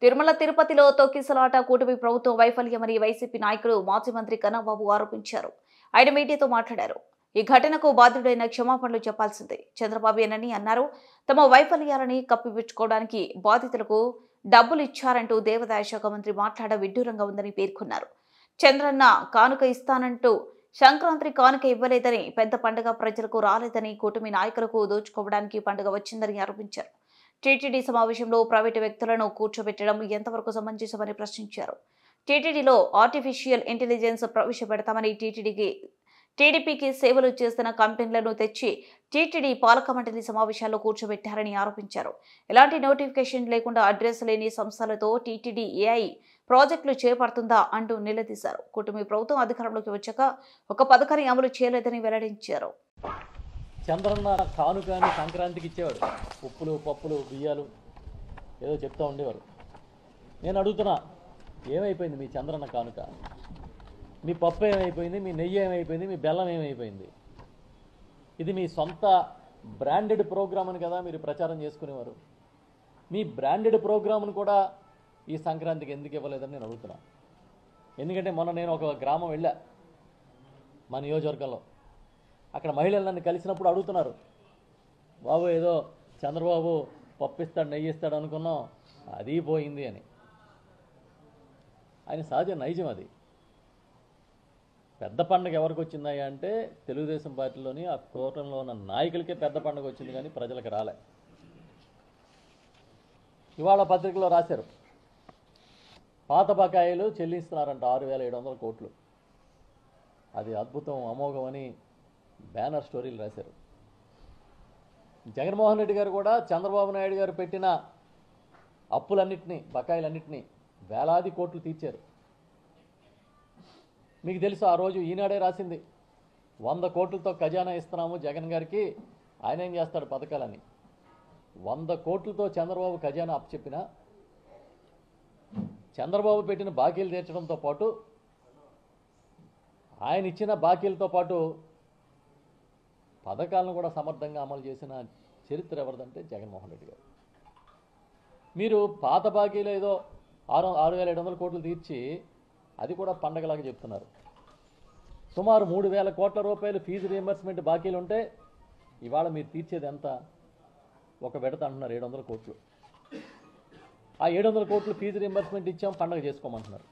తిరుమల తిరుపతిలో తొక్కిసలాట కూటమి ప్రభుత్వం వైఫల్యమని వైసీపీ నాయకులు మాజీ మంత్రి కన్నబాబు ఆరోపించారు. ఆయన మీడియాతో మాట్లాడారు. ఈ ఘటనకు బాధ్యుడైన క్షమాపణలు చెప్పాల్సిందే చంద్రబాబేనని అన్నారు. తమ వైఫల్యాలని కప్పిపుచ్చుకోవడానికి బాధితులకు డబ్బులు ఇచ్చారంటూ దేవాదాయ శాఖ మంత్రి మాట్లాడ విడ్డూరంగా ఉందని పేర్కొన్నారు. చంద్రన్న కానుక ఇస్తానంటూ సంక్రాంతి కానుక ఇవ్వలేదని, పెద్ద పండుగ ప్రజలకు రాలేదని, కూటమి నాయకులకు దోచుకోవడానికి పండుగ వచ్చిందని ఆరోపించారు. టీటీడీ సమావేశంలో ప్రైవేటు వ్యక్తులను కూర్చోబెట్టడం ఎంతవరకు సమంజసమని ప్రశ్నించారు. టీటీడీలో ఆర్టిఫిషియల్ ఇంటెలిజెన్స్ ప్రవేశపెడతామని టీడీపీకి సేవలు చేస్తున్న కంపెనీలను తెచ్చి టీటీడీ పాలక మండలి సమావేశాల్లో కూర్చోబెట్టారని ఆరోపించారు. ఎలాంటి నోటిఫికేషన్ లేకుండా అడ్రస్ లేని సంస్థలతో టీటీడీ ఏఐ ప్రాజెక్టులు చేపడుతుందా అంటూ నిలదీశారు. కూటమి ప్రభుత్వం అధికారంలోకి వచ్చాక ఒక పథకాన్ని అమలు చేయలేదని వెల్లడించారు. చంద్రన్న కానుకని సంక్రాంతికి ఇచ్చేవాడు. ఉప్పులు, పప్పులు, బియ్యాలు ఏదో చెప్తూ ఉండేవారు. నేను అడుగుతున్నా, ఏమైపోయింది మీ చంద్రన్న కానుక? మీ పప్పు ఏమైపోయింది? మీ నెయ్యి ఏమైపోయింది? మీ బెల్లం ఏమైపోయింది? ఇది మీ సొంత బ్రాండెడ్ ప్రోగ్రామ్ అని కదా మీరు ప్రచారం చేసుకునేవారు. మీ బ్రాండెడ్ ప్రోగ్రామ్ను కూడా ఈ సంక్రాంతికి ఎందుకు ఇవ్వలేదని నేను అడుగుతున్నా. ఎందుకంటే మొన్న నేను ఒక గ్రామం వెళ్ళా మా నియోజకవర్గంలో. అక్కడ మహిళలు నన్ను కలిసినప్పుడు అడుగుతున్నారు, బాబు ఏదో చంద్రబాబు పప్పిస్తాడు, నెయ్యి ఇస్తాడు అనుకున్నాం, అది పోయింది అని. ఆయన సహజ నైజం అది. పెద్ద పండుగ ఎవరికి వచ్చిందయ్యా అంటే తెలుగుదేశం పార్టీలోని ఆ కూటమిలో ఉన్న నాయకులకే పెద్ద పండుగ వచ్చింది, కానీ ప్రజలకు రాలే. ఇవాళ పత్రికలో రాశారు, పాత బకాయిలు చెల్లిస్తున్నారంట 6,700 కోట్లు. అది అద్భుతం, అమోఘం అని బ్యానర్ స్టోరీలు రాశారు. జగన్మోహన్ రెడ్డి గారు కూడా చంద్రబాబు నాయుడు గారు పెట్టిన అప్పులన్నింటినీ, బకాయిలన్నింటినీ వేలాది కోట్లు తీర్చారు. మీకు తెలుసు, ఆ రోజు ఈనాడే రాసింది 100 కోట్లతో ఖజానా ఇస్తున్నాము జగన్ గారికి, ఆయన ఏం చేస్తాడు పథకాలని. 100 కోట్లతో చంద్రబాబు ఖజానా అప్పచెప్పినా చంద్రబాబు పెట్టిన బాకీలు తీర్చడంతో పాటు, ఆయన ఇచ్చిన బాకీలతో పాటు పథకాలను కూడా సమర్థంగా అమలు చేసిన చరిత్ర ఎవరిదంటే జగన్మోహన్ రెడ్డి గారు. మీరు పాత బాకీలు ఏదో 6,700 కోట్లు తీర్చి అది కూడా పండగలాగా చెప్తున్నారు. సుమారు 3,000 కోట్ల రూపాయలు ఫీజు రీయింబర్స్మెంట్ బాకీలు ఉంటే ఇవాళ మీరు తీర్చేది ఎంత? ఒక విడత అంటున్నారు 700 కోట్లు. ఆ 700 కోట్లు ఫీజు రీయింబర్స్మెంట్ ఇచ్చాం, పండగ చేసుకోమంటున్నారు.